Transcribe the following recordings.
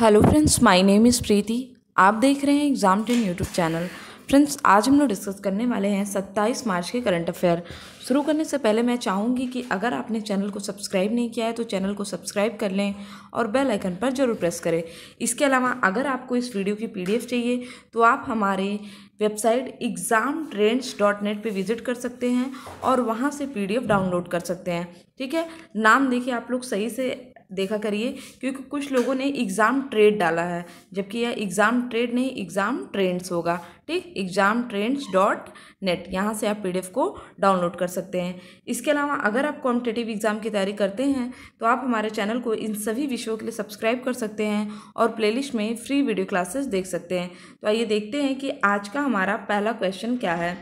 Hello friends, my name is Preeti. आप देख रहे हैं एग्ज़ाम 10 यूट्यूब चैनल। फ्रेंड्स, आज हम लोग डिस्कस करने वाले हैं 27 मार्च के करंट अफेयर। शुरू करने से पहले मैं चाहूँगी कि अगर आपने चैनल को सब्सक्राइब नहीं किया है तो चैनल को सब्सक्राइब कर लें और बेल आइकन पर जरूर प्रेस करें। इसके अलावा अगर आपको इस वीडियो की PDF चाहिए तो आप हमारे वेबसाइट examtrends.net पे विजिट कर सकते हैं और वहाँ से PDF डाउनलोड कर सकते हैं। ठीक है, नाम देखिए आप लोग सही से देखा करिए, क्योंकि कुछ लोगों ने एग्ज़ाम ट्रेड डाला है, जबकि यह एग्ज़ाम ट्रेड नहीं, एग्ज़ाम ट्रेंड्स होगा। ठीक, examtrends.net, यहाँ से आप PDF को डाउनलोड कर सकते हैं। इसके अलावा अगर आप कॉम्पिटिटिव एग्ज़ाम की तैयारी करते हैं तो आप हमारे चैनल को इन सभी विषयों के लिए सब्सक्राइब कर सकते हैं और प्लेलिस्ट में फ्री वीडियो क्लासेस देख सकते हैं। तो आइए देखते हैं कि आज का हमारा पहला क्वेश्चन क्या है।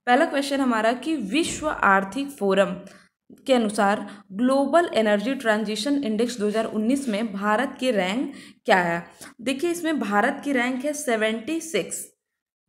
पहला क्वेश्चन हमारा कि विश्व आर्थिक फोरम के अनुसार ग्लोबल एनर्जी ट्रांजिशन इंडेक्स 2019 में भारत की रैंक क्या है। देखिए, इसमें भारत की रैंक है 76।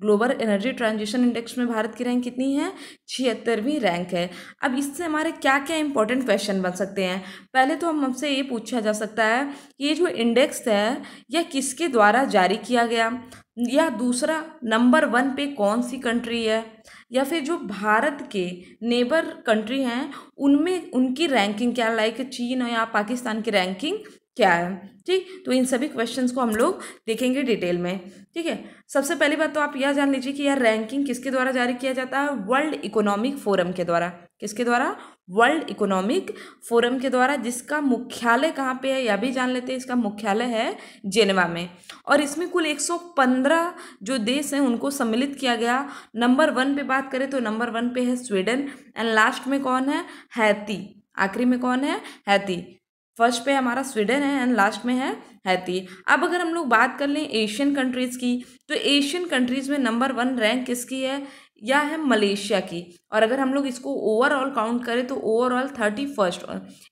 ग्लोबल एनर्जी ट्रांजिशन इंडेक्स में भारत की रैंक कितनी है? 76वीं रैंक है। अब इससे हमारे क्या क्या इंपॉर्टेंट क्वेश्चन बन सकते हैं। पहले तो हमसे ये पूछा जा सकता है कि ये जो इंडेक्स है यह किसके द्वारा जारी किया गया, या दूसरा नंबर 1 पे कौन सी कंट्री है, या फिर जो भारत के नेबर कंट्री हैं उनमें उनकी रैंकिंग क्या, लाइक चीन या पाकिस्तान की रैंकिंग क्या है। ठीक, तो इन सभी क्वेश्चंस को हम लोग देखेंगे डिटेल में। ठीक है, सबसे पहली बात तो आप यह जान लीजिए कि यह रैंकिंग किसके द्वारा जारी किया जाता है? वर्ल्ड इकोनॉमिक फोरम के द्वारा। किसके द्वारा? वर्ल्ड इकोनॉमिक फोरम के द्वारा, जिसका मुख्यालय कहाँ पे है यह भी जान लेते हैं। इसका मुख्यालय है जेनेवा में, और इसमें कुल 115 जो देश हैं उनको सम्मिलित किया गया। नंबर 1 पे बात करें तो नंबर 1 पे है स्वीडन, एंड लास्ट में कौन है? हैती। आखिरी में कौन है? हैती। फर्स्ट पे हमारा स्वीडन है एंड लास्ट में है हैती। अब अगर हम लोग बात कर लें एशियन कंट्रीज़ की, तो एशियन कंट्रीज़ में नंबर 1 रैंक किसकी है? या है मलेशिया की। और अगर हम लोग इसको ओवरऑल काउंट करें तो ओवरऑल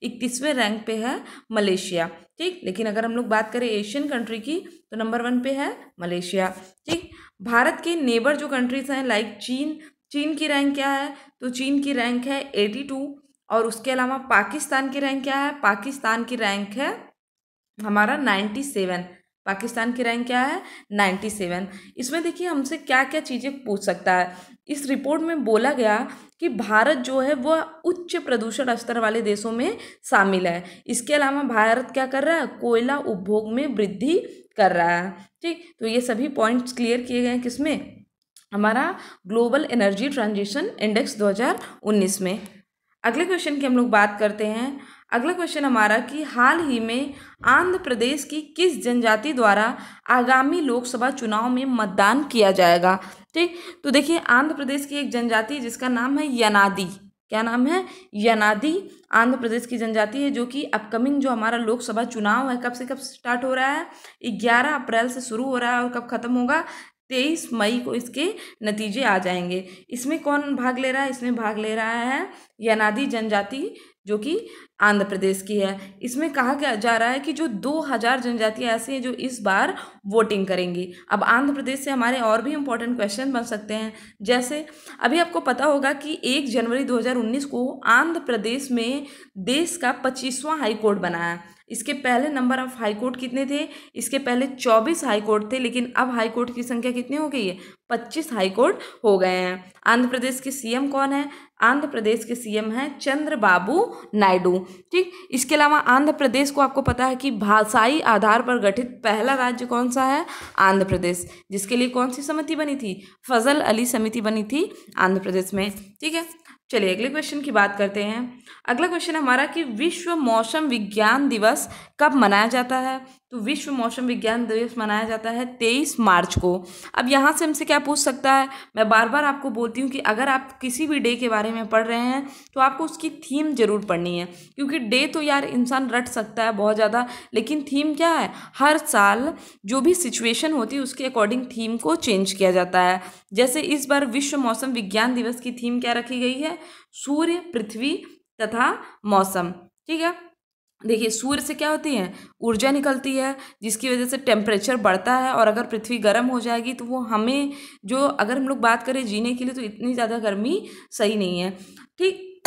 31वें रैंक पे है मलेशिया। ठीक, लेकिन अगर हम लोग बात करें एशियन कंट्री की तो नंबर 1 पे है मलेशिया। ठीक, भारत के नेबर जो कंट्रीज़ हैं लाइक चीन की रैंक क्या है? तो चीन की रैंक है 82। और उसके अलावा पाकिस्तान की रैंक क्या है? पाकिस्तान की रैंक है हमारा 97। पाकिस्तान की रैंक क्या है? 97। इसमें देखिए हमसे क्या क्या चीज़ें पूछ सकता है। इस रिपोर्ट में बोला गया कि भारत जो है वह उच्च प्रदूषण स्तर वाले देशों में शामिल है। इसके अलावा भारत क्या कर रहा है? कोयला उपभोग में वृद्धि कर रहा है। ठीक, तो ये सभी पॉइंट्स क्लियर किए गए हैं किसमें? हमारा ग्लोबल एनर्जी ट्रांजिशन इंडेक्स 2019 में। अगले क्वेश्चन की हम लोग बात करते हैं। अगला क्वेश्चन हमारा कि हाल ही में आंध्र प्रदेश की किस जनजाति द्वारा आगामी लोकसभा चुनाव में मतदान किया जाएगा। ठीक, तो देखिए आंध्र प्रदेश की एक जनजाति है जिसका नाम है यनादी। क्या नाम है? यनादी आंध्र प्रदेश की जनजाति है, जो कि अपकमिंग जो हमारा लोकसभा चुनाव है कब से कब स्टार्ट हो रहा है? 11 अप्रैल से शुरू हो रहा है और कब खत्म होगा? 23 मई को इसके नतीजे आ जाएंगे। इसमें कौन भाग ले रहा है? इसमें भाग ले रहा है यनादी जनजाति, जो कि आंध्र प्रदेश की है। इसमें कहा जा रहा है कि जो 2000 जनजातियाँ ऐसी हैं जो इस बार वोटिंग करेंगी। अब आंध्र प्रदेश से हमारे और भी इम्पोर्टेंट क्वेश्चन बन सकते हैं, जैसे अभी आपको पता होगा कि 1 जनवरी 2019 को आंध्र प्रदेश में देश का 25वां हाई कोर्ट बना है। इसके पहले नंबर ऑफ हाई कोर्ट कितने थे? इसके पहले 24 हाई कोर्ट थे, लेकिन अब हाई कोर्ट की संख्या कितनी हो गई है? 25 हाई कोर्ट हो गए हैं। आंध्र प्रदेश के CM कौन है? आंध्र प्रदेश के CM हैं चंद्रबाबू नायडू। ठीक, इसके अलावा आंध्र प्रदेश को आपको पता है कि भाषाई आधार पर गठित पहला राज्य कौन सा है? आंध्र प्रदेश, जिसके लिए कौन सी समिति बनी थी? फजल अली समिति बनी थी आंध्र प्रदेश में। ठीक है, चलिए अगले क्वेश्चन की बात करते हैं। अगला क्वेश्चन हमारा कि विश्व मौसम विज्ञान दिवस कब मनाया जाता है? तो विश्व मौसम विज्ञान दिवस मनाया जाता है 23 मार्च को। अब यहाँ से हमसे क्या पूछ सकता है? मैं बार बार आपको बोलती हूँ कि अगर आप किसी भी डे के बारे में पढ़ रहे हैं तो आपको उसकी थीम जरूर पढ़नी है, क्योंकि डे तो यार इंसान रट सकता है बहुत ज़्यादा, लेकिन थीम क्या है? हर साल जो भी सिचुएशन होती है उसके अकॉर्डिंग थीम को चेंज किया जाता है। जैसे इस बार विश्व मौसम विज्ञान दिवस की थीम क्या रखी गई है? सूर्य, पृथ्वी तथा मौसम। ठीक है, देखिए सूर्य से क्या होती है? ऊर्जा निकलती है, जिसकी वजह से टेम्परेचर बढ़ता है, और अगर पृथ्वी गर्म हो जाएगी तो वो हमें जो, अगर हम लोग बात करें जीने के लिए, तो इतनी ज़्यादा गर्मी सही नहीं है। ठीक,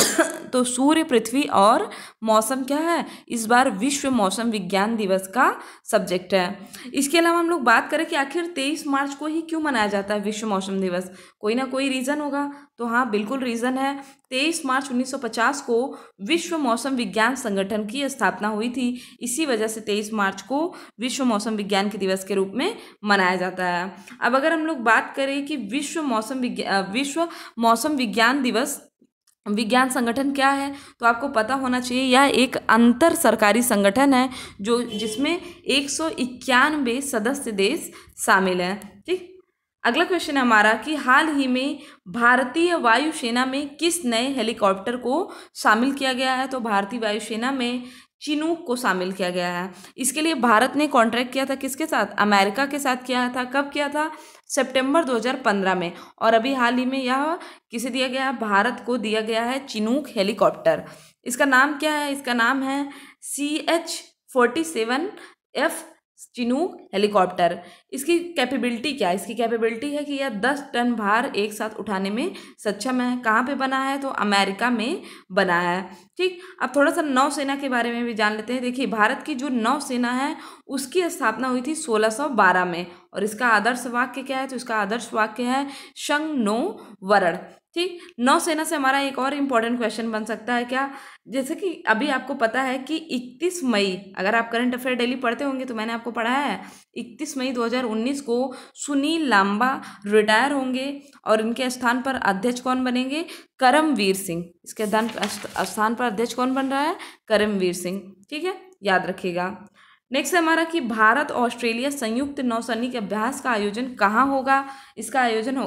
तो सूर्य, पृथ्वी और मौसम क्या है, इस बार विश्व मौसम विज्ञान दिवस का सब्जेक्ट है। इसके अलावा हम लोग बात करें कि आखिर 23 मार्च को ही क्यों मनाया जाता है विश्व मौसम दिवस, कोई ना कोई रीज़न होगा। तो हाँ, बिल्कुल रीज़न है। 23 मार्च 1950 को विश्व मौसम विज्ञान संगठन की स्थापना हुई थी। इसी वजह से 23 मार्च को विश्व मौसम विज्ञान के दिवस के रूप में मनाया जाता है। अब अगर हम लोग बात करें कि विश्व मौसम विज्ञान दिवस विज्ञान संगठन क्या है, तो आपको पता होना चाहिए यह एक अंतर सरकारी संगठन है जिसमें 191 सदस्य देश शामिल हैं। ठीक, अगला क्वेश्चन है हमारा कि हाल ही में भारतीय वायुसेना में किस नए हेलीकॉप्टर को शामिल किया गया है। तो भारतीय वायुसेना में चिनूक को शामिल किया गया है। इसके लिए भारत ने कॉन्ट्रैक्ट किया था किसके साथ, अमेरिका के साथ किया था। कब किया था, सितंबर 2015 में। और अभी हाल ही में यह किसे दिया गया है, भारत को दिया गया है चिनूक हेलीकॉप्टर। इसका नाम क्या है, इसका नाम है CH-47F चिनूक हेलीकॉप्टर। इसकी कैपेबिलिटी क्या है, इसकी कैपेबिलिटी है कि यह 10 टन भार एक साथ उठाने में सक्षम है। कहाँ पे बना है, तो अमेरिका में बना है। ठीक, अब थोड़ा सा नौसेना के बारे में भी जान लेते हैं। देखिए, भारत की जो नौसेना है उसकी स्थापना हुई थी 1612 में। और इसका आदर्श वाक्य क्या है, तो इसका आदर्श वाक्य है शं नो वरण। ठीक, नौसेना से हमारा एक और इम्पॉर्टेंट क्वेश्चन बन सकता है क्या, जैसे कि अभी आपको पता है कि 31 मई, अगर आप करंट अफेयर डेली पढ़ते होंगे तो मैंने आपको पढ़ाया है, 31 मई 2019 को सुनील लांबा रिटायर होंगे और इनके स्थान पर अध्यक्ष कौन बनेंगे, करमवीर सिंह। इसके स्थान पर अध्यक्ष कौन बन रहा है, करमवीर सिंह। ठीक है, याद रखिएगा। नेक्स्ट है हमारा कि भारत ऑस्ट्रेलिया संयुक्त नौसैनिक अभ्यास का आयोजन कहाँ होगा। इसका आयोजन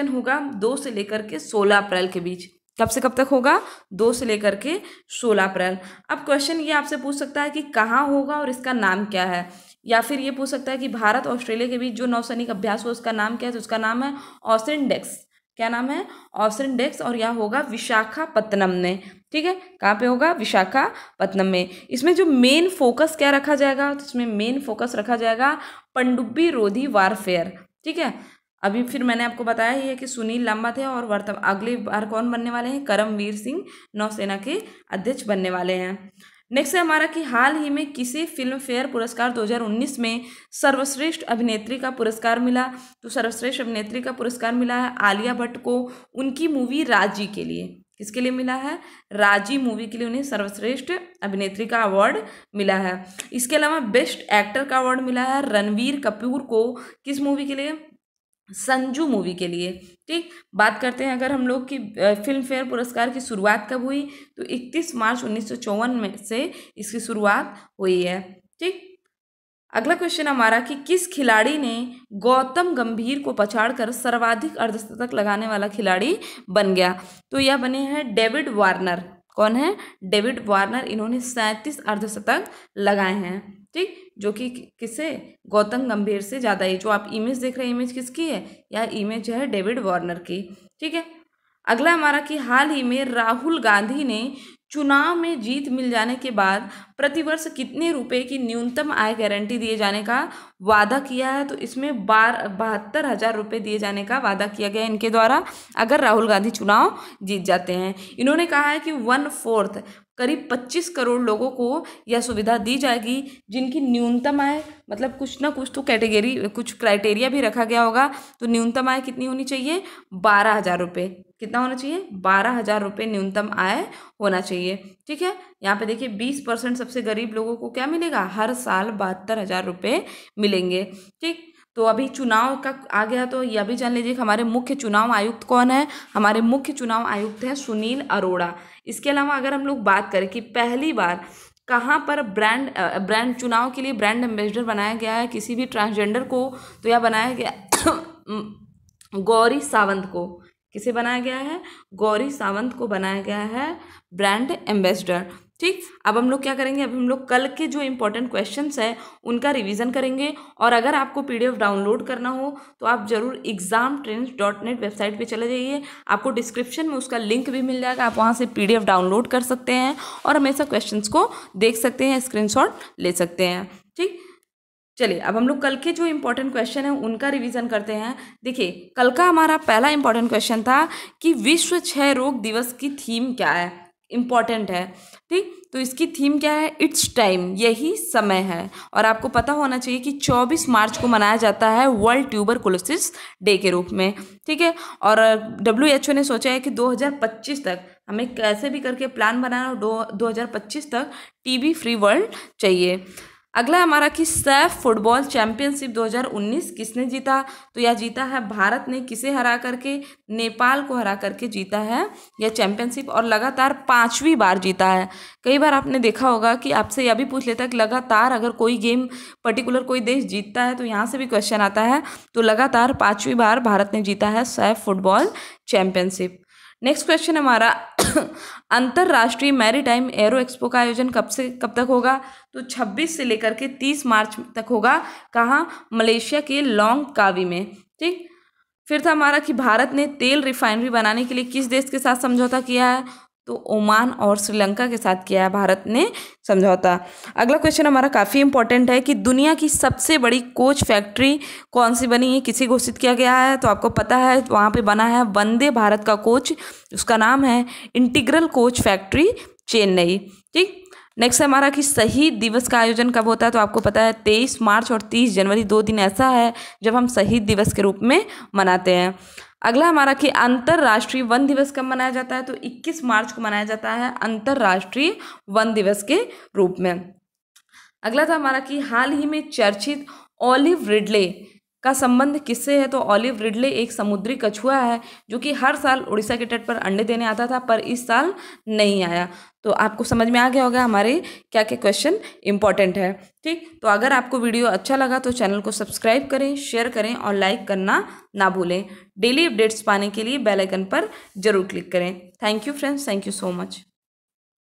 होगा 2 से लेकर के 16 अप्रैल के बीच। कब से कब तक होगा, 2 से लेकर के 16 अप्रैल। अब क्वेश्चन ये आपसे पूछ सकता है कि कहाँ होगा और इसका नाम क्या है, या फिर ये पूछ सकता है कि भारत ऑस्ट्रेलिया के बीच जो नौसैनिक अभ्यास हो उसका नाम क्या है, तो उसका नाम है ऑसिन डेक्स। क्या नाम है, ऑसिन डेक्स। और यह होगा विशाखापत्तनम में। ठीक है, कहाँ पे होगा, विशाखापत्तनम में। इसमें जो मेन फोकस क्या रखा जाएगा, तो इसमें मेन फोकस रखा जाएगा पनडुब्बी रोधी वारफेयर। ठीक है, अभी फिर मैंने आपको बताया ही है कि सुनील लांबा थे और अगली बार कौन बनने वाले हैं, करमवीर सिंह नौसेना के अध्यक्ष बनने वाले हैं। नेक्स्ट है हमारा कि हाल ही में किसे फिल्म फेयर पुरस्कार 2019 में सर्वश्रेष्ठ अभिनेत्री का पुरस्कार मिला। तो सर्वश्रेष्ठ अभिनेत्री का पुरस्कार मिला है आलिया भट्ट को, उनकी मूवी राजी के लिए। किसके लिए मिला है, राजी मूवी के लिए उन्हें सर्वश्रेष्ठ अभिनेत्री का अवार्ड मिला है। इसके अलावा बेस्ट एक्टर का अवार्ड मिला है रणवीर कपूर को, किस मूवी के लिए, संजू मूवी के लिए। ठीक, बात करते हैं अगर हम लोग की फिल्म फेयर पुरस्कार की शुरुआत कब हुई, तो 31 मार्च 1954 में से इसकी शुरुआत हुई है। ठीक, अगला क्वेश्चन हमारा कि किस खिलाड़ी ने गौतम गंभीर को पछाड़कर सर्वाधिक अर्धशतक लगाने वाला खिलाड़ी बन गया। तो यह बने हैं डेविड वार्नर। कौन है, डेविड वार्नर। इन्होंने 37 अर्धशतक लगाए हैं। ठीक, जो कि किससे, गौतम गंभीर से ज़्यादा है। जो आप इमेज देख रहे हैं, इमेज किसकी है, यह इमेज है डेविड वार्नर की। ठीक है, अगला हमारा कि हाल ही में राहुल गांधी ने चुनाव में जीत मिल जाने के बाद प्रतिवर्ष कितने रुपए की न्यूनतम आय गारंटी दिए जाने का वादा किया है। तो इसमें 72,000 रुपये दिए जाने का वादा किया गया इनके द्वारा, अगर राहुल गांधी चुनाव जीत जाते हैं। इन्होंने कहा है कि 1/4 करीब 25 करोड़ लोगों को यह सुविधा दी जाएगी जिनकी न्यूनतम आय, मतलब कुछ ना कुछ तो कैटेगरी, कुछ क्राइटेरिया भी रखा गया होगा। तो न्यूनतम आय कितनी होनी चाहिए, 12,000 रुपये। कितना होना चाहिए, 12,000 रुपये न्यूनतम आय होना चाहिए। ठीक है, यहाँ पे देखिए 20% सबसे गरीब लोगों को क्या मिलेगा, हर साल 72,000 रुपये मिलेंगे। ठीक, तो अभी चुनाव का आ गया, तो यह भी जान लीजिए कि हमारे मुख्य चुनाव आयुक्त कौन है। हमारे मुख्य चुनाव आयुक्त हैं सुनील अरोड़ा। इसके अलावा अगर हम लोग बात करें कि पहली बार कहाँ पर ब्रांड चुनाव के लिए ब्रांड एम्बेसडर बनाया गया है किसी भी ट्रांसजेंडर को, तो यह बनाया गया गौरी सावंत को। किसे बनाया गया है, गौरी सावंत को बनाया गया है ब्रांड एम्बेसडर। ठीक, अब हम लोग क्या करेंगे, अब हम लोग कल के जो इंपॉर्टेंट क्वेश्चंस हैं उनका रिवीजन करेंगे। और अगर आपको पीडीएफ डाउनलोड करना हो तो आप जरूर examtrends.net वेबसाइट पे चले जाइए, आपको डिस्क्रिप्शन में उसका लिंक भी मिल जाएगा। आप वहाँ से पीडीएफ डाउनलोड कर सकते हैं और हमेशा क्वेश्चंस को देख सकते हैं, स्क्रीनशॉट ले सकते हैं। ठीक, चलिए अब हम लोग कल के जो इंपॉर्टेंट क्वेश्चन है उनका रिवीजन करते हैं। देखिए कल का हमारा पहला इंपॉर्टेंट क्वेश्चन था कि विश्व क्षय रोग दिवस की थीम क्या है, इंपॉर्टेंट है। ठीक, तो इसकी थीम क्या है, इट्स टाइम, यही समय है। और आपको पता होना चाहिए कि 24 मार्च को मनाया जाता है वर्ल्ड ट्यूबरकुलोसिस डे के रूप में। ठीक है, और WHO ने सोचा है कि 2025 तक हमें कैसे भी करके प्लान बनाना, 2025 तक टीबी फ्री वर्ल्ड चाहिए। अगला हमारा कि सैफ फुटबॉल चैंपियनशिप 2019 किसने जीता, तो यह जीता है भारत ने। किसे हरा करके, नेपाल को हरा करके जीता है यह चैंपियनशिप, और लगातार 5वीं बार जीता है। कई बार आपने देखा होगा कि आपसे यह भी पूछ लेता है कि लगातार अगर कोई गेम पर्टिकुलर कोई देश जीतता है तो यहाँ से भी क्वेश्चन आता है। तो लगातार 5वीं बार भारत ने जीता है Saif football championship. Next question हमारा अंतर्राष्ट्रीय मैरीटाइम एरो एक्सपो का आयोजन कब से कब तक होगा, तो 26 से लेकर के 30 मार्च तक होगा। कहाँ, मलेशिया के लॉन्ग कावी में। ठीक, फिर था हमारा कि भारत ने तेल रिफाइनरी बनाने के लिए किस देश के साथ समझौता किया है, तो ओमान और श्रीलंका के साथ किया है भारत ने समझौता। अगला क्वेश्चन हमारा काफ़ी इंपॉर्टेंट है कि दुनिया की सबसे बड़ी कोच फैक्ट्री कौन सी बनी है, किसे घोषित किया गया है, तो आपको पता है वहाँ पे बना है वंदे भारत का कोच, उसका नाम है इंटीग्रल कोच फैक्ट्री चेन्नई। ठीक, नेक्स्ट हमारा कि शहीद दिवस का आयोजन कब होता है, तो आपको पता है 23 मार्च और 30 जनवरी 2 दिन ऐसा है जब हम शहीद दिवस के रूप में मनाते हैं। अगला हमारा कि अंतर्राष्ट्रीय वन दिवस कब मनाया जाता है, तो 21 मार्च को मनाया जाता है अंतर्राष्ट्रीय वन दिवस के रूप में। अगला था हमारा कि हाल ही में चर्चित ऑलिव रिडले का संबंध किससे है, तो ऑलिव रिडले एक समुद्री कछुआ है जो कि हर साल उड़ीसा के तट पर अंडे देने आता था, पर इस साल नहीं आया। तो आपको समझ में आ गया होगा हमारे क्या क्या क्वेश्चन इंपॉर्टेंट है। ठीक, तो अगर आपको वीडियो अच्छा लगा तो चैनल को सब्सक्राइब करें, शेयर करें और लाइक करना ना भूलें। डेली अपडेट्स पाने के लिए बेल आइकन पर जरूर क्लिक करें। Thank you friends, thank you so much.